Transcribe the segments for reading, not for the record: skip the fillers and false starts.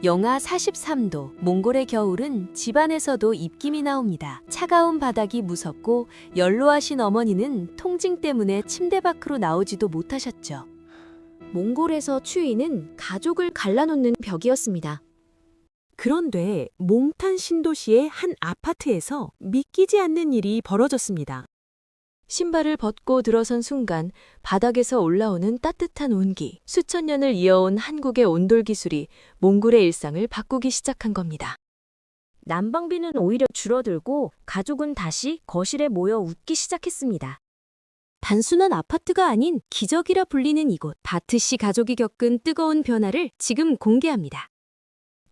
영하 43도, 몽골의 겨울은 집안에서도 입김이 나옵니다. 차가운 바닥이 무섭고 연로하신 어머니는 통증 때문에 침대 밖으로 나오지도 못하셨죠. 몽골에서 추위는 가족을 갈라놓는 벽이었습니다. 그런데 몽탄 신도시의 한 아파트에서 믿기지 않는 일이 벌어졌습니다. 신발을 벗고 들어선 순간 바닥에서 올라오는 따뜻한 온기, 수천 년을 이어온 한국의 온돌 기술이 몽골의 일상을 바꾸기 시작한 겁니다. 난방비는 오히려 줄어들고 가족은 다시 거실에 모여 웃기 시작했습니다. 단순한 아파트가 아닌 기적이라 불리는 이곳, 바트씨 가족이 겪은 뜨거운 변화를 지금 공개합니다.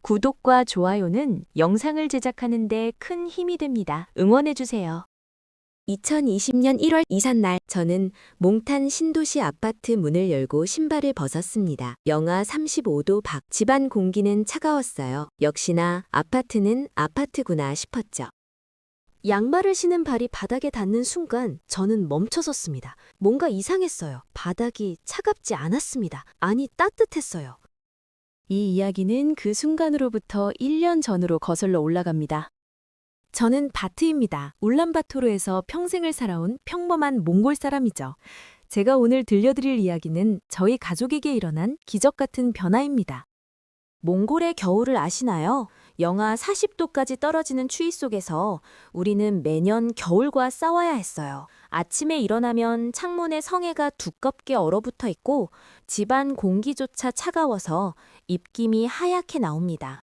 구독과 좋아요는 영상을 제작하는 데 큰 힘이 됩니다. 응원해주세요. 2020년 1월 이삿날, 저는 몽탄 신도시 아파트 문을 열고 신발을 벗었습니다. 영하 35도 밖, 집안 공기는 차가웠어요. 역시나 아파트는 아파트구나 싶었죠. 양말을 신은 발이 바닥에 닿는 순간 저는 멈춰섰습니다. 뭔가 이상했어요. 바닥이 차갑지 않았습니다. 아니, 따뜻했어요. 이 이야기는 그 순간으로부터 1년 전으로 거슬러 올라갑니다. 저는 바트입니다. 울란바토르에서 평생을 살아온 평범한 몽골 사람이죠. 제가 오늘 들려드릴 이야기는 저희 가족에게 일어난 기적 같은 변화입니다. 몽골의 겨울을 아시나요? 영하 40도까지 떨어지는 추위 속에서 우리는 매년 겨울과 싸워야 했어요. 아침에 일어나면 창문에 성에가 두껍게 얼어붙어 있고 집안 공기조차 차가워서 입김이 하얗게 나옵니다.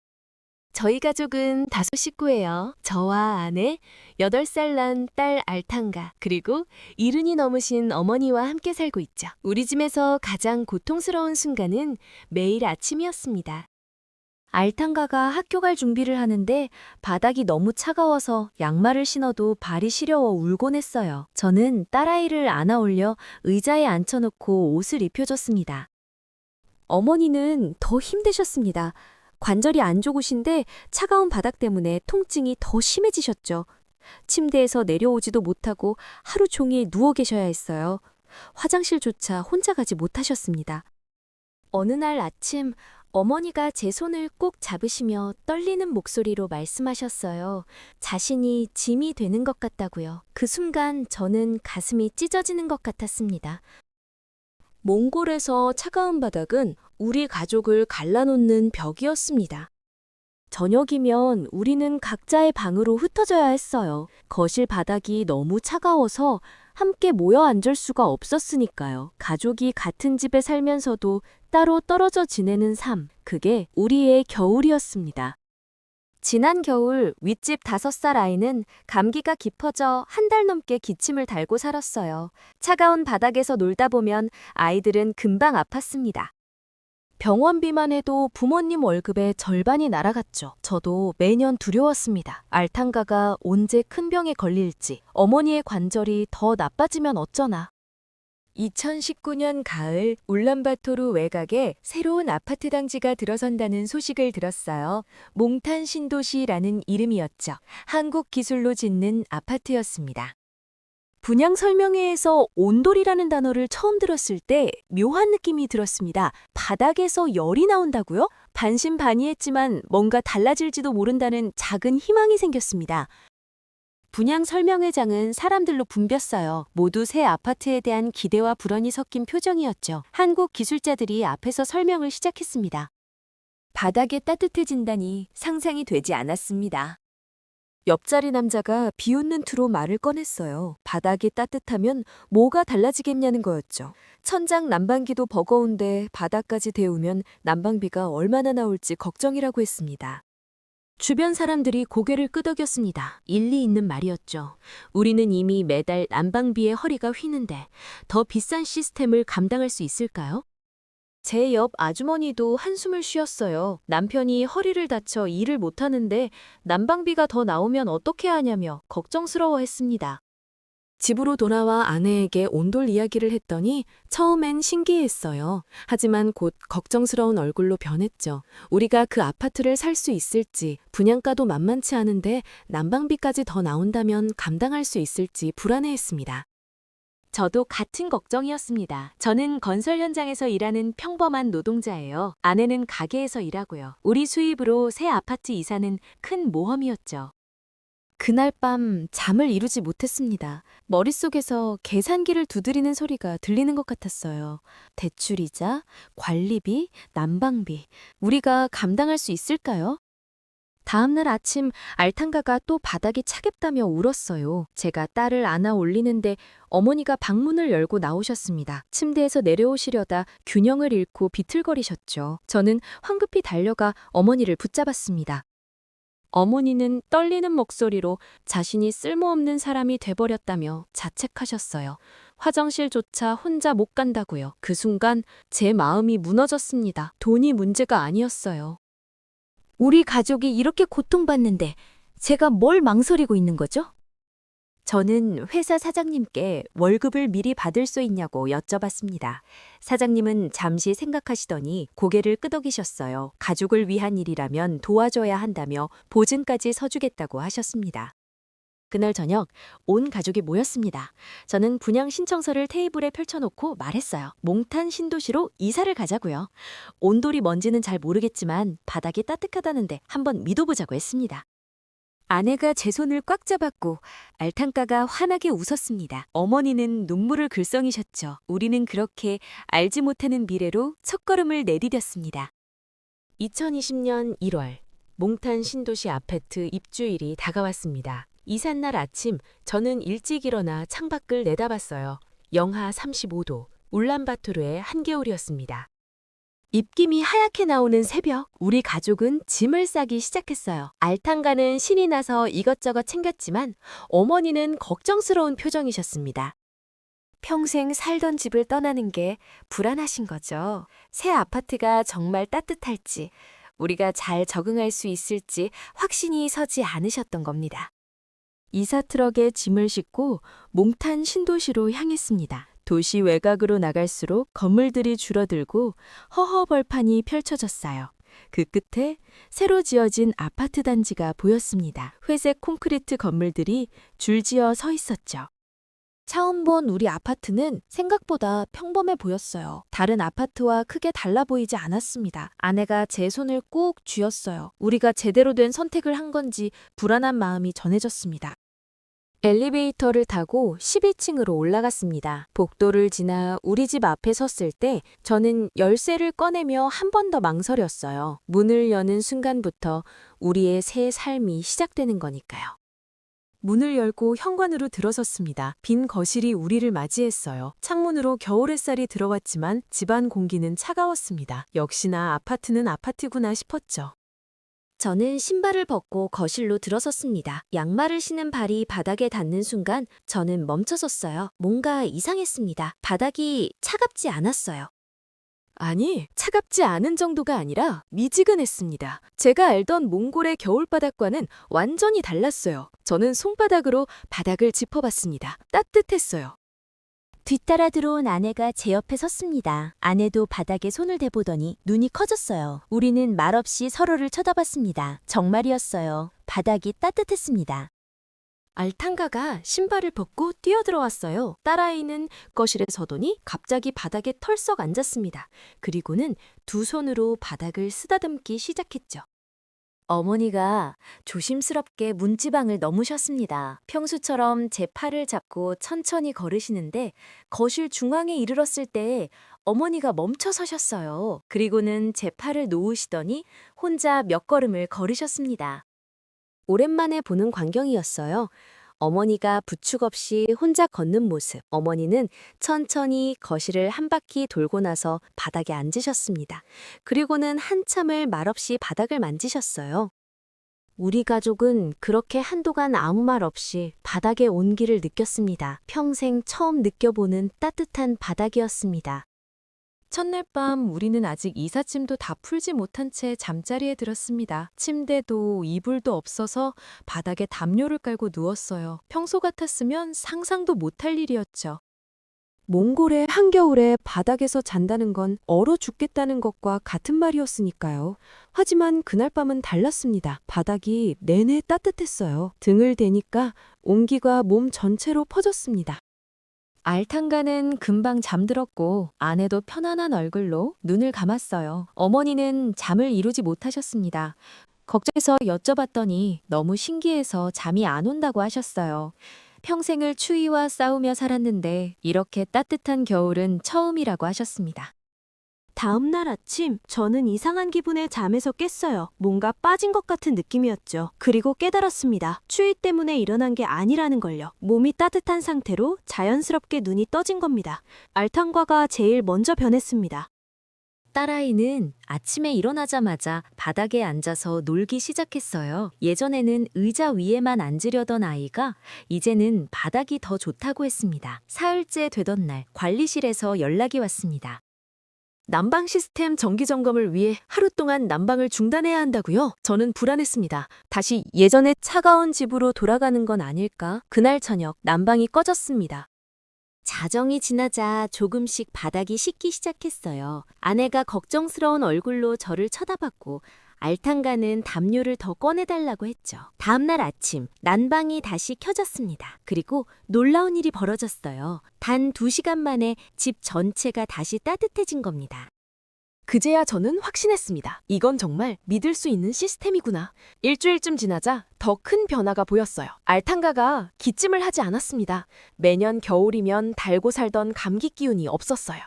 저희 가족은 5식구예요. 저와 아내, 8살 난 딸 알탕가, 그리고 70이 넘으신 어머니와 함께 살고 있죠. 우리 집에서 가장 고통스러운 순간은 매일 아침이었습니다. 알탕가가 학교 갈 준비를 하는데 바닥이 너무 차가워서 양말을 신어도 발이 시려워 울곤 했어요. 저는 딸아이를 안아 올려 의자에 앉혀놓고 옷을 입혀줬습니다. 어머니는 더 힘드셨습니다. 관절이 안 좋으신데 차가운 바닥 때문에 통증이 더 심해지셨죠. 침대에서 내려오지도 못하고 하루 종일 누워 계셔야 했어요. 화장실조차 혼자 가지 못하셨습니다. 어느 날 아침 어머니가 제 손을 꼭 잡으시며 떨리는 목소리로 말씀하셨어요. 자신이 짐이 되는 것 같다고요. 그 순간 저는 가슴이 찢어지는 것 같았습니다. 몽골에서 차가운 바닥은 우리 가족을 갈라놓는 벽이었습니다. 저녁이면 우리는 각자의 방으로 흩어져야 했어요. 거실 바닥이 너무 차가워서 함께 모여 앉을 수가 없었으니까요. 가족이 같은 집에 살면서도 따로 떨어져 지내는 삶, 그게 우리의 겨울이었습니다. 지난 겨울 윗집 5살 아이는 감기가 깊어져 한 달 넘게 기침을 달고 살았어요. 차가운 바닥에서 놀다 보면 아이들은 금방 아팠습니다. 병원비만 해도 부모님 월급의 절반이 날아갔죠. 저도 매년 두려웠습니다. 알탕가가 언제 큰 병에 걸릴지, 어머니의 관절이 더 나빠지면 어쩌나. 2019년 가을 울란바토르 외곽에 새로운 아파트 단지가 들어선다는 소식을 들었어요. 몽탄 신도시라는 이름이었죠. 한국 기술로 짓는 아파트였습니다. 분양 설명회에서 온돌이라는 단어를 처음 들었을 때 묘한 느낌이 들었습니다. 바닥에서 열이 나온다고요? 반신반의했지만 뭔가 달라질지도 모른다는 작은 희망이 생겼습니다. 분양 설명회장은 사람들로 붐볐어요. 모두 새 아파트에 대한 기대와 불안이 섞인 표정이었죠. 한국 기술자들이 앞에서 설명을 시작했습니다. 바닥이 따뜻해진다니 상상이 되지 않았습니다. 옆자리 남자가 비웃는 투로 말을 꺼냈어요. 바닥이 따뜻하면 뭐가 달라지겠냐는 거였죠. 천장 난방기도 버거운데 바닥까지 데우면 난방비가 얼마나 나올지 걱정이라고 했습니다. 주변 사람들이 고개를 끄덕였습니다. 일리 있는 말이었죠. 우리는 이미 매달 난방비에 허리가 휘는데 더 비싼 시스템을 감당할 수 있을까요? 제 옆 아주머니도 한숨을 쉬었어요. 남편이 허리를 다쳐 일을 못하는데 난방비가 더 나오면 어떻게 하냐며 걱정스러워했습니다. 집으로 돌아와 아내에게 온돌 이야기를 했더니 처음엔 신기했어요. 하지만 곧 걱정스러운 얼굴로 변했죠. 우리가 그 아파트를 살 수 있을지, 분양가도 만만치 않은데 난방비까지 더 나온다면 감당할 수 있을지 불안해했습니다. 저도 같은 걱정이었습니다. 저는 건설 현장에서 일하는 평범한 노동자예요. 아내는 가게에서 일하고요. 우리 수입으로 새 아파트 이사는 큰 모험이었죠. 그날 밤 잠을 이루지 못했습니다. 머릿속에서 계산기를 두드리는 소리가 들리는 것 같았어요. 대출이자, 관리비, 난방비. 우리가 감당할 수 있을까요? 다음날 아침 알탕가가 또 바닥이 차갑다며 울었어요. 제가 딸을 안아 올리는데 어머니가 방문을 열고 나오셨습니다. 침대에서 내려오시려다 균형을 잃고 비틀거리셨죠. 저는 황급히 달려가 어머니를 붙잡았습니다. 어머니는 떨리는 목소리로 자신이 쓸모없는 사람이 돼버렸다며 자책하셨어요. 화장실조차 혼자 못 간다고요. 그 순간 제 마음이 무너졌습니다. 돈이 문제가 아니었어요. 우리 가족이 이렇게 고통받는데 제가 뭘 망설이고 있는 거죠? 저는 회사 사장님께 월급을 미리 받을 수 있냐고 여쭤봤습니다. 사장님은 잠시 생각하시더니 고개를 끄덕이셨어요. 가족을 위한 일이라면 도와줘야 한다며 보증까지 서주겠다고 하셨습니다. 그날 저녁 온 가족이 모였습니다. 저는 분양 신청서를 테이블에 펼쳐놓고 말했어요. 몽탄 신도시로 이사를 가자고요. 온돌이 뭔지는 잘 모르겠지만 바닥이 따뜻하다는데 한번 믿어보자고 했습니다. 아내가 제 손을 꽉 잡았고 알탕가가 환하게 웃었습니다. 어머니는 눈물을 글썽이셨죠. 우리는 그렇게 알지 못하는 미래로 첫걸음을 내디뎠습니다. 2020년 1월, 몽탄 신도시 아파트 입주일이 다가왔습니다. 이삿날 아침, 저는 일찍 일어나 창밖을 내다봤어요. 영하 35도, 울란바토르의 한겨울이었습니다. 입김이 하얗게 나오는 새벽, 우리 가족은 짐을 싸기 시작했어요. 알탕가는 신이 나서 이것저것 챙겼지만 어머니는 걱정스러운 표정이셨습니다. 평생 살던 집을 떠나는 게 불안하신 거죠. 새 아파트가 정말 따뜻할지, 우리가 잘 적응할 수 있을지 확신이 서지 않으셨던 겁니다. 이사 트럭에 짐을 싣고 몽탄 신도시로 향했습니다. 도시 외곽으로 나갈수록 건물들이 줄어들고 허허벌판이 펼쳐졌어요. 그 끝에 새로 지어진 아파트 단지가 보였습니다. 회색 콘크리트 건물들이 줄지어 서 있었죠. 처음 본 우리 아파트는 생각보다 평범해 보였어요. 다른 아파트와 크게 달라 보이지 않았습니다. 아내가 제 손을 꼭 쥐었어요. 우리가 제대로 된 선택을 한 건지 불안한 마음이 전해졌습니다. 엘리베이터를 타고 12층으로 올라갔습니다. 복도를 지나 우리 집 앞에 섰을 때 저는 열쇠를 꺼내며 한 번 더 망설였어요. 문을 여는 순간부터 우리의 새 삶이 시작되는 거니까요. 문을 열고 현관으로 들어섰습니다. 빈 거실이 우리를 맞이했어요. 창문으로 겨울 햇살이 들어왔지만 집안 공기는 차가웠습니다. 역시나 아파트는 아파트구나 싶었죠. 저는 신발을 벗고 거실로 들어섰습니다. 양말을 신은 발이 바닥에 닿는 순간 저는 멈춰섰어요. 뭔가 이상했습니다. 바닥이 차갑지 않았어요. 아니, 차갑지 않은 정도가 아니라 미지근했습니다. 제가 알던 몽골의 겨울바닥과는 완전히 달랐어요. 저는 손바닥으로 바닥을 짚어봤습니다. 따뜻했어요. 뒤따라 들어온 아내가 제 옆에 섰습니다. 아내도 바닥에 손을 대보더니 눈이 커졌어요. 우리는 말없이 서로를 쳐다봤습니다. 정말이었어요. 바닥이 따뜻했습니다. 알탕가가 신발을 벗고 뛰어들어왔어요. 딸아이는 거실에 서더니 갑자기 바닥에 털썩 앉았습니다. 그리고는 두 손으로 바닥을 쓰다듬기 시작했죠. 어머니가 조심스럽게 문지방을 넘으셨습니다. 평소처럼 제 팔을 잡고 천천히 걸으시는데 거실 중앙에 이르렀을 때 어머니가 멈춰 서셨어요. 그리고는 제 팔을 놓으시더니 혼자 몇 걸음을 걸으셨습니다. 오랜만에 보는 광경이었어요. 어머니가 부축 없이 혼자 걷는 모습. 어머니는 천천히 거실을 한 바퀴 돌고 나서 바닥에 앉으셨습니다. 그리고는 한참을 말없이 바닥을 만지셨어요. 우리 가족은 그렇게 한동안 아무 말 없이 바닥의 온기를 느꼈습니다. 평생 처음 느껴보는 따뜻한 바닥이었습니다. 첫날 밤 우리는 아직 이삿짐도 다 풀지 못한 채 잠자리에 들었습니다. 침대도 이불도 없어서 바닥에 담요를 깔고 누웠어요. 평소 같았으면 상상도 못할 일이었죠. 몽골의 한겨울에 바닥에서 잔다는 건 얼어 죽겠다는 것과 같은 말이었으니까요. 하지만 그날 밤은 달랐습니다. 바닥이 내내 따뜻했어요. 등을 대니까 온기가 몸 전체로 퍼졌습니다. 알탕가는 금방 잠들었고 아내도 편안한 얼굴로 눈을 감았어요. 어머니는 잠을 이루지 못하셨습니다. 걱정해서 여쭤봤더니 너무 신기해서 잠이 안 온다고 하셨어요. 평생을 추위와 싸우며 살았는데 이렇게 따뜻한 겨울은 처음이라고 하셨습니다. 다음 날 아침, 저는 이상한 기분에 잠에서 깼어요. 뭔가 빠진 것 같은 느낌이었죠. 그리고 깨달았습니다. 추위 때문에 일어난 게 아니라는 걸요. 몸이 따뜻한 상태로 자연스럽게 눈이 떠진 겁니다. 알탕과가 제일 먼저 변했습니다. 딸아이는 아침에 일어나자마자 바닥에 앉아서 놀기 시작했어요. 예전에는 의자 위에만 앉으려던 아이가 이제는 바닥이 더 좋다고 했습니다. 사흘째 되던 날 관리실에서 연락이 왔습니다. 난방 시스템 정기 점검을 위해 하루 동안 난방을 중단해야 한다고요? 저는 불안했습니다. 다시 예전의 차가운 집으로 돌아가는 건 아닐까? 그날 저녁 난방이 꺼졌습니다. 자정이 지나자 조금씩 바닥이 식기 시작했어요. 아내가 걱정스러운 얼굴로 저를 쳐다봤고 알탕가는 담요를 더 꺼내달라고 했죠. 다음날 아침 난방이 다시 켜졌습니다. 그리고 놀라운 일이 벌어졌어요. 단 2시간 만에 집 전체가 다시 따뜻해진 겁니다. 그제야 저는 확신했습니다. 이건 정말 믿을 수 있는 시스템이구나. 일주일쯤 지나자 더 큰 변화가 보였어요. 알탕가가 기침을 하지 않았습니다. 매년 겨울이면 달고 살던 감기 기운이 없었어요.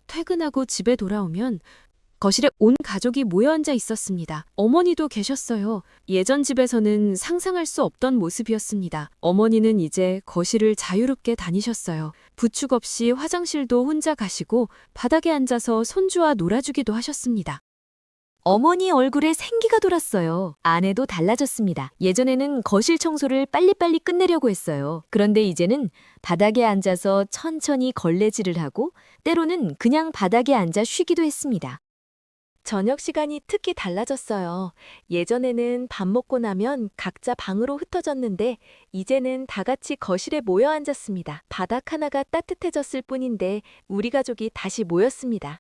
퇴근하고 집에 돌아오면 거실에 온 가족이 모여 앉아 있었습니다. 어머니도 계셨어요. 예전 집에서는 상상할 수 없던 모습이었습니다. 어머니는 이제 거실을 자유롭게 다니셨어요. 부축 없이 화장실도 혼자 가시고 바닥에 앉아서 손주와 놀아주기도 하셨습니다. 어머니 얼굴에 생기가 돌았어요. 아내도 달라졌습니다. 예전에는 거실 청소를 빨리빨리 끝내려고 했어요. 그런데 이제는 바닥에 앉아서 천천히 걸레질을 하고 때로는 그냥 바닥에 앉아 쉬기도 했습니다. 저녁 시간이 특히 달라졌어요. 예전에는 밥 먹고 나면 각자 방으로 흩어졌는데 이제는 다 같이 거실에 모여 앉았습니다. 바닥 하나가 따뜻해졌을 뿐인데 우리 가족이 다시 모였습니다.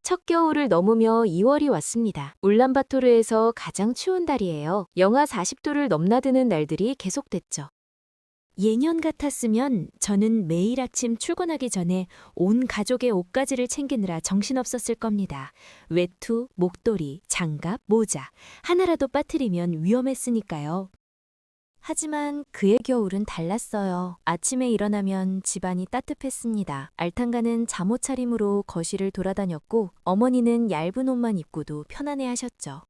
첫 겨울을 넘으며 2월이 왔습니다. 울란바토르에서 가장 추운 달이에요. 영하 40도를 넘나드는 날들이 계속됐죠. 예년 같았으면 저는 매일 아침 출근하기 전에 온 가족의 옷가지를 챙기느라 정신없었을 겁니다. 외투, 목도리, 장갑, 모자 하나라도 빠뜨리면 위험했으니까요. 하지만 그의 겨울은 달랐어요. 아침에 일어나면 집안이 따뜻했습니다. 알탕가는 잠옷 차림으로 거실을 돌아다녔고 어머니는 얇은 옷만 입고도 편안해하셨죠.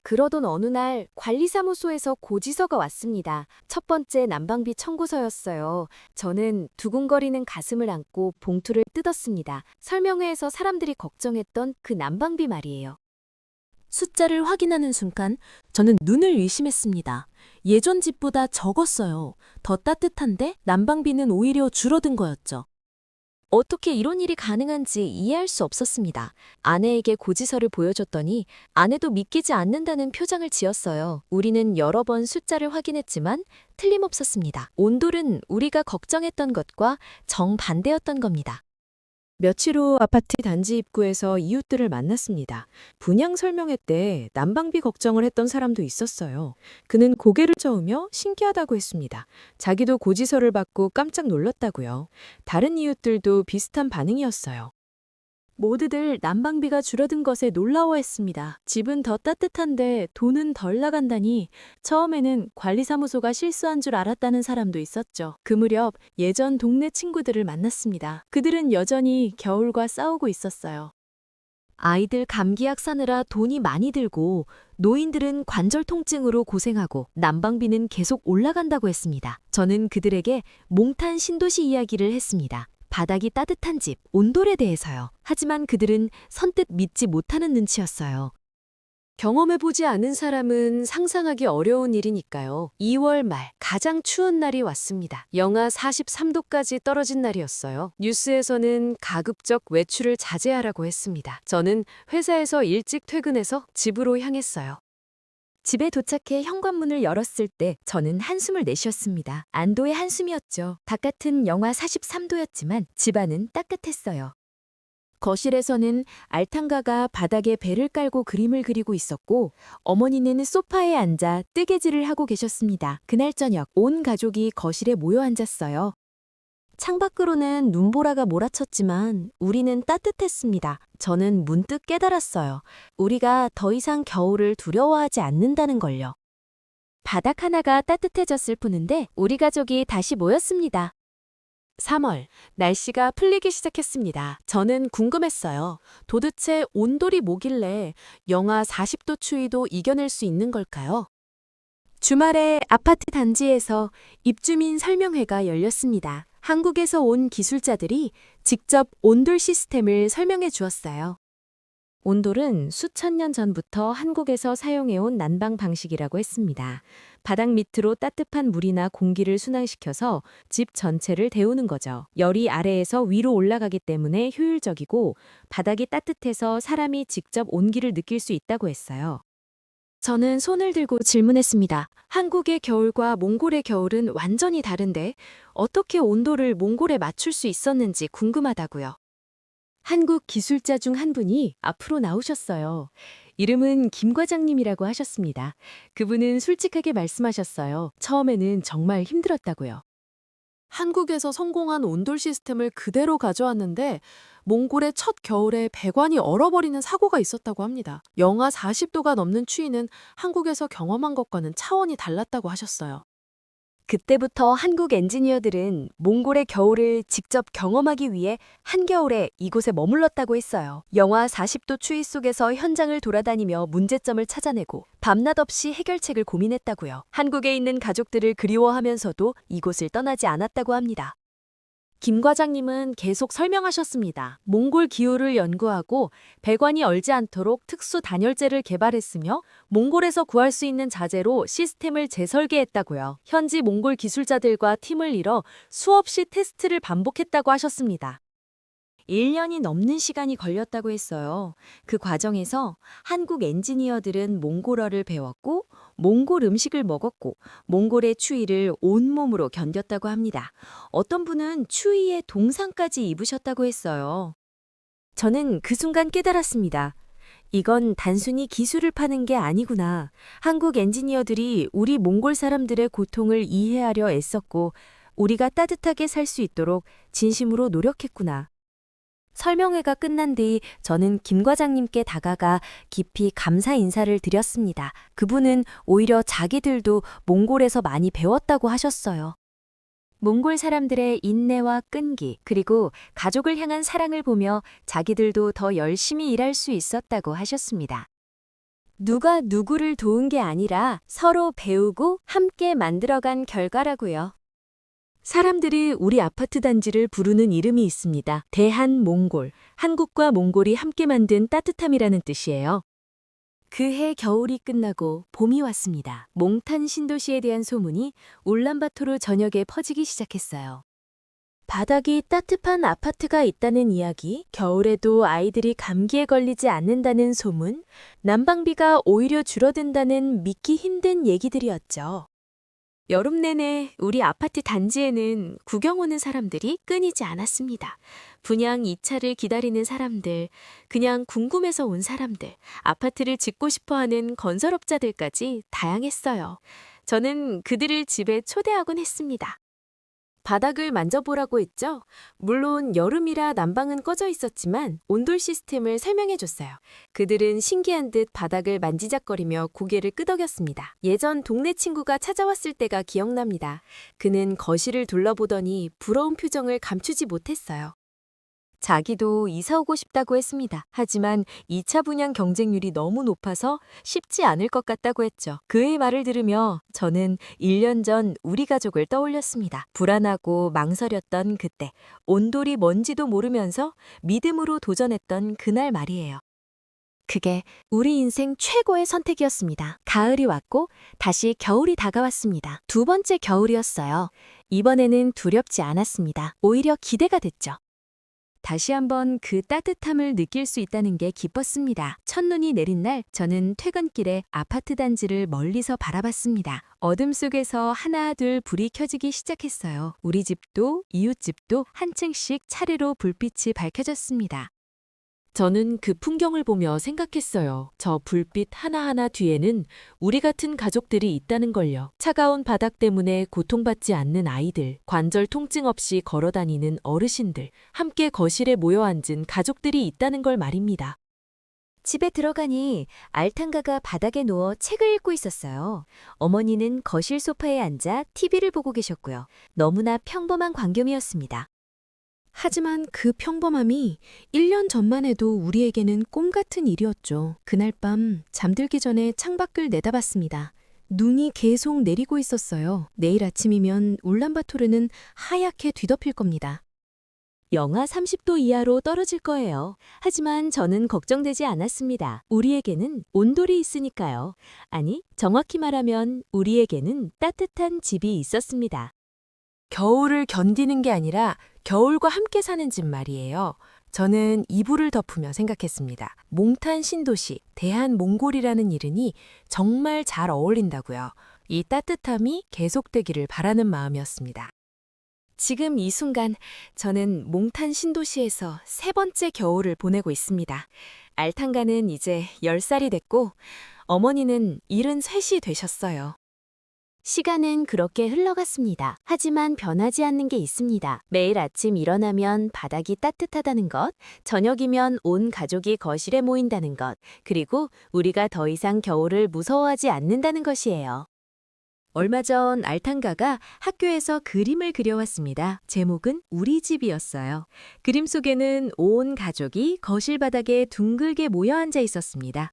그러던 어느 날 관리사무소에서 고지서가 왔습니다. 첫 번째 난방비 청구서였어요. 저는 두근거리는 가슴을 안고 봉투를 뜯었습니다. 설명회에서 사람들이 걱정했던 그 난방비 말이에요. 숫자를 확인하는 순간 저는 눈을 의심했습니다. 예전 집보다 적었어요. 더 따뜻한데 난방비는 오히려 줄어든 거였죠. 어떻게 이런 일이 가능한지 이해할 수 없었습니다. 아내에게 고지서를 보여줬더니 아내도 믿기지 않는다는 표정을 지었어요. 우리는 여러 번 숫자를 확인했지만 틀림없었습니다. 온돌은 우리가 걱정했던 것과 정반대였던 겁니다. 며칠 후 아파트 단지 입구에서 이웃들을 만났습니다. 분양 설명회 때 난방비 걱정을 했던 사람도 있었어요. 그는 고개를 저으며 신기하다고 했습니다. 자기도 고지서를 받고 깜짝 놀랐다고요. 다른 이웃들도 비슷한 반응이었어요. 모두들 난방비가 줄어든 것에 놀라워했습니다. 집은 더 따뜻한데 돈은 덜 나간다니 처음에는 관리사무소가 실수한 줄 알았다는 사람도 있었죠. 그 무렵 예전 동네 친구들을 만났습니다. 그들은 여전히 겨울과 싸우고 있었어요. 아이들 감기약 사느라 돈이 많이 들고 노인들은 관절 통증으로 고생하고 난방비는 계속 올라간다고 했습니다. 저는 그들에게 몽탄 신도시 이야기를 했습니다. 바닥이 따뜻한 집, 온돌에 대해서요. 하지만 그들은 선뜻 믿지 못하는 눈치였어요. 경험해보지 않은 사람은 상상하기 어려운 일이니까요. 2월 말 가장 추운 날이 왔습니다. 영하 43도까지 떨어진 날이었어요. 뉴스에서는 가급적 외출을 자제하라고 했습니다. 저는 회사에서 일찍 퇴근해서 집으로 향했어요. 집에 도착해 현관문을 열었을 때 저는 한숨을 내쉬었습니다. 안도의 한숨이었죠. 바깥은 영하 43도였지만 집안은 따뜻했어요. 거실에서는 알탕가가 바닥에 배를 깔고 그림을 그리고 있었고 어머니는 소파에 앉아 뜨개질을 하고 계셨습니다. 그날 저녁 온 가족이 거실에 모여 앉았어요. 창밖으로는 눈보라가 몰아쳤지만 우리는 따뜻했습니다. 저는 문득 깨달았어요. 우리가 더 이상 겨울을 두려워하지 않는다는 걸요. 바닥 하나가 따뜻해졌을 뿐인데 우리 가족이 다시 모였습니다. 3월, 날씨가 풀리기 시작했습니다. 저는 궁금했어요. 도대체 온돌이 뭐길래 영하 40도 추위도 이겨낼 수 있는 걸까요? 주말에 아파트 단지에서 입주민 설명회가 열렸습니다. 한국에서 온 기술자들이 직접 온돌 시스템을 설명해 주었어요. 온돌은 수천 년 전부터 한국에서 사용해온 난방 방식이라고 했습니다. 바닥 밑으로 따뜻한 물이나 공기를 순환시켜서 집 전체를 데우는 거죠. 열이 아래에서 위로 올라가기 때문에 효율적이고 바닥이 따뜻해서 사람이 직접 온기를 느낄 수 있다고 했어요. 저는 손을 들고 질문했습니다. 한국의 겨울과 몽골의 겨울은 완전히 다른데 어떻게 온도를 몽골에 맞출 수 있었는지 궁금하다고요. 한국 기술자 중 한 분이 앞으로 나오셨어요. 이름은 김 과장님이라고 하셨습니다. 그분은 솔직하게 말씀하셨어요. 처음에는 정말 힘들었다고요. 한국에서 성공한 온돌 시스템을 그대로 가져왔는데 몽골의 첫 겨울에 배관이 얼어버리는 사고가 있었다고 합니다. 영하 40도가 넘는 추위는 한국에서 경험한 것과는 차원이 달랐다고 하셨어요. 그때부터 한국 엔지니어들은 몽골의 겨울을 직접 경험하기 위해 한겨울에 이곳에 머물렀다고 했어요. 영하 40도 추위 속에서 현장을 돌아다니며 문제점을 찾아내고 밤낮 없이 해결책을 고민했다고요. 한국에 있는 가족들을 그리워하면서도 이곳을 떠나지 않았다고 합니다. 김 과장님은 계속 설명하셨습니다. 몽골 기후를 연구하고 배관이 얼지 않도록 특수 단열재를 개발했으며 몽골에서 구할 수 있는 자재로 시스템을 재설계했다고요. 현지 몽골 기술자들과 팀을 이뤄 수없이 테스트를 반복했다고 하셨습니다. 1년이 넘는 시간이 걸렸다고 했어요. 그 과정에서 한국 엔지니어들은 몽골어를 배웠고 몽골 음식을 먹었고 몽골의 추위를 온몸으로 견뎠다고 합니다. 어떤 분은 추위에 동상까지 입으셨다고 했어요. 저는 그 순간 깨달았습니다. 이건 단순히 기술을 파는 게 아니구나. 한국 엔지니어들이 우리 몽골 사람들의 고통을 이해하려 애썼고 우리가 따뜻하게 살 수 있도록 진심으로 노력했구나. 설명회가 끝난 뒤 저는 김 과장님께 다가가 깊이 감사 인사를 드렸습니다. 그분은 오히려 자기들도 몽골에서 많이 배웠다고 하셨어요. 몽골 사람들의 인내와 끈기, 그리고 가족을 향한 사랑을 보며 자기들도 더 열심히 일할 수 있었다고 하셨습니다. 누가 누구를 도운 게 아니라 서로 배우고 함께 만들어간 결과라고요. 사람들이 우리 아파트 단지를 부르는 이름이 있습니다. 대한몽골, 한국과 몽골이 함께 만든 따뜻함이라는 뜻이에요. 그해 겨울이 끝나고 봄이 왔습니다. 몽탄 신도시에 대한 소문이 울란바토르 전역에 퍼지기 시작했어요. 바닥이 따뜻한 아파트가 있다는 이야기, 겨울에도 아이들이 감기에 걸리지 않는다는 소문, 난방비가 오히려 줄어든다는 믿기 힘든 얘기들이었죠. 여름 내내 우리 아파트 단지에는 구경 오는 사람들이 끊이지 않았습니다. 분양 2차를 기다리는 사람들, 그냥 궁금해서 온 사람들, 아파트를 짓고 싶어하는 건설업자들까지 다양했어요. 저는 그들을 집에 초대하곤 했습니다. 바닥을 만져보라고 했죠. 물론 여름이라 난방은 꺼져 있었지만 온돌 시스템을 설명해 줬어요. 그들은 신기한 듯 바닥을 만지작거리며 고개를 끄덕였습니다. 예전 동네 친구가 찾아왔을 때가 기억납니다. 그는 거실을 둘러보더니 부러운 표정을 감추지 못했어요. 자기도 이사 오고 싶다고 했습니다. 하지만 2차 분양 경쟁률이 너무 높아서 쉽지 않을 것 같다고 했죠. 그의 말을 들으며 저는 1년 전 우리 가족을 떠올렸습니다. 불안하고 망설였던 그때, 온돌이 뭔지도 모르면서 믿음으로 도전했던 그날 말이에요. 그게 우리 인생 최고의 선택이었습니다. 가을이 왔고 다시 겨울이 다가왔습니다. 두 번째 겨울이었어요. 이번에는 두렵지 않았습니다. 오히려 기대가 됐죠. 다시 한번 그 따뜻함을 느낄 수 있다는 게 기뻤습니다. 첫눈이 내린 날 저는 퇴근길에 아파트 단지를 멀리서 바라봤습니다. 어둠 속에서 하나 둘 불이 켜지기 시작했어요. 우리 집도 이웃집도 한 층씩 차례로 불빛이 밝혀졌습니다. 저는 그 풍경을 보며 생각했어요. 저 불빛 하나하나 뒤에는 우리 같은 가족들이 있다는 걸요. 차가운 바닥 때문에 고통받지 않는 아이들, 관절 통증 없이 걸어다니는 어르신들, 함께 거실에 모여 앉은 가족들이 있다는 걸 말입니다. 집에 들어가니 알탕가가 바닥에 누워 책을 읽고 있었어요. 어머니는 거실 소파에 앉아 TV를 보고 계셨고요. 너무나 평범한 광경이었습니다. 하지만 그 평범함이 1년 전만 해도 우리에게는 꿈 같은 일이었죠. 그날 밤 잠들기 전에 창밖을 내다봤습니다. 눈이 계속 내리고 있었어요. 내일 아침이면 울란바토르는 하얗게 뒤덮일 겁니다. 영하 30도 이하로 떨어질 거예요. 하지만 저는 걱정되지 않았습니다. 우리에게는 온돌이 있으니까요. 아니, 정확히 말하면 우리에게는 따뜻한 집이 있었습니다. 겨울을 견디는 게 아니라 겨울과 함께 사는 집 말이에요. 저는 이불을 덮으며 생각했습니다. 몽탄 신도시, 대한몽골이라는 이름이 정말 잘 어울린다고요. 이 따뜻함이 계속되기를 바라는 마음이었습니다. 지금 이 순간 저는 몽탄 신도시에서 3번째 겨울을 보내고 있습니다. 알탕가는 이제 10살이 됐고 어머니는 73이 되셨어요. 시간은 그렇게 흘러갔습니다. 하지만 변하지 않는 게 있습니다. 매일 아침 일어나면 바닥이 따뜻하다는 것, 저녁이면 온 가족이 거실에 모인다는 것, 그리고 우리가 더 이상 겨울을 무서워하지 않는다는 것이에요. 얼마 전 알탕가가 학교에서 그림을 그려왔습니다. 제목은 우리 집이었어요. 그림 속에는 온 가족이 거실 바닥에 둥글게 모여 앉아 있었습니다.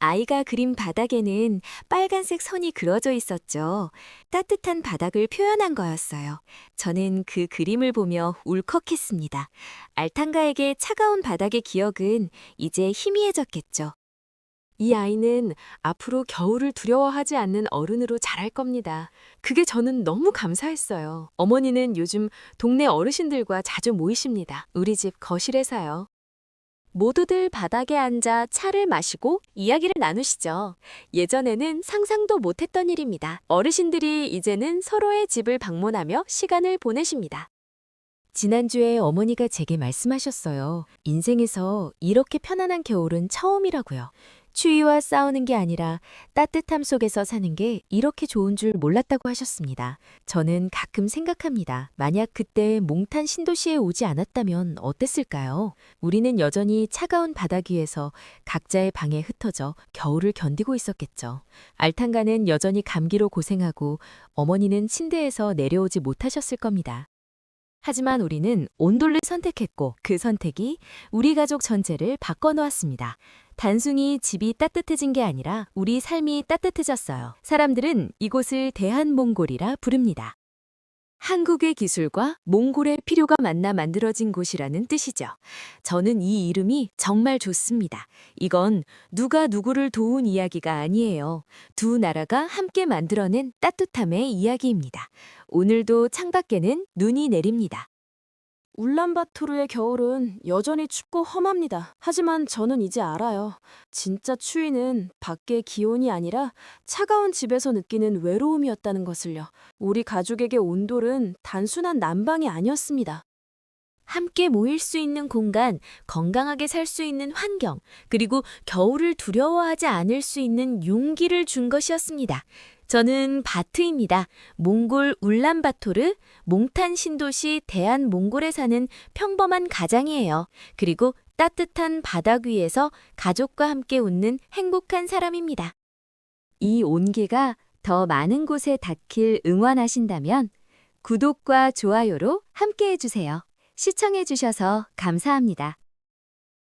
아이가 그린 바닥에는 빨간색 선이 그려져 있었죠. 따뜻한 바닥을 표현한 거였어요. 저는 그 그림을 보며 울컥했습니다. 알탕가에게 차가운 바닥의 기억은 이제 희미해졌겠죠. 이 아이는 앞으로 겨울을 두려워하지 않는 어른으로 자랄 겁니다. 그게 저는 너무 감사했어요. 어머니는 요즘 동네 어르신들과 자주 모이십니다. 우리 집 거실에서요. 모두들 바닥에 앉아 차를 마시고 이야기를 나누시죠. 예전에는 상상도 못했던 일입니다. 어르신들이 이제는 서로의 집을 방문하며 시간을 보내십니다. 지난주에 어머니가 제게 말씀하셨어요. 인생에서 이렇게 편안한 겨울은 처음이라고요. 추위와 싸우는 게 아니라 따뜻함 속에서 사는 게 이렇게 좋은 줄 몰랐다고 하셨습니다. 저는 가끔 생각합니다. 만약 그때 몽탄 신도시에 오지 않았다면 어땠을까요? 우리는 여전히 차가운 바닥 위에서 각자의 방에 흩어져 겨울을 견디고 있었겠죠. 알탕가는 여전히 감기로 고생하고 어머니는 침대에서 내려오지 못하셨을 겁니다. 하지만 우리는 온돌을 선택했고 그 선택이 우리 가족 전체를 바꿔놓았습니다. 단순히 집이 따뜻해진 게 아니라 우리 삶이 따뜻해졌어요. 사람들은 이곳을 대한몽골이라 부릅니다. 한국의 기술과 몽골의 필요가 만나 만들어진 곳이라는 뜻이죠. 저는 이 이름이 정말 좋습니다. 이건 누가 누구를 도운 이야기가 아니에요. 두 나라가 함께 만들어낸 따뜻함의 이야기입니다. 오늘도 창밖에는 눈이 내립니다. 울란바토르의 겨울은 여전히 춥고 험합니다. 하지만 저는 이제 알아요. 진짜 추위는 밖의 기온이 아니라 차가운 집에서 느끼는 외로움이었다는 것을요. 우리 가족에게 온돌은 단순한 난방이 아니었습니다. 함께 모일 수 있는 공간, 건강하게 살 수 있는 환경, 그리고 겨울을 두려워하지 않을 수 있는 용기를 준 것이었습니다. 저는 바트입니다. 몽골 울란바토르, 몽탄 신도시 대한몽골에 사는 평범한 가장이에요. 그리고 따뜻한 바닥 위에서 가족과 함께 웃는 행복한 사람입니다. 이 온기가 더 많은 곳에 닿길 응원하신다면 구독과 좋아요로 함께 해주세요. 시청해주셔서 감사합니다.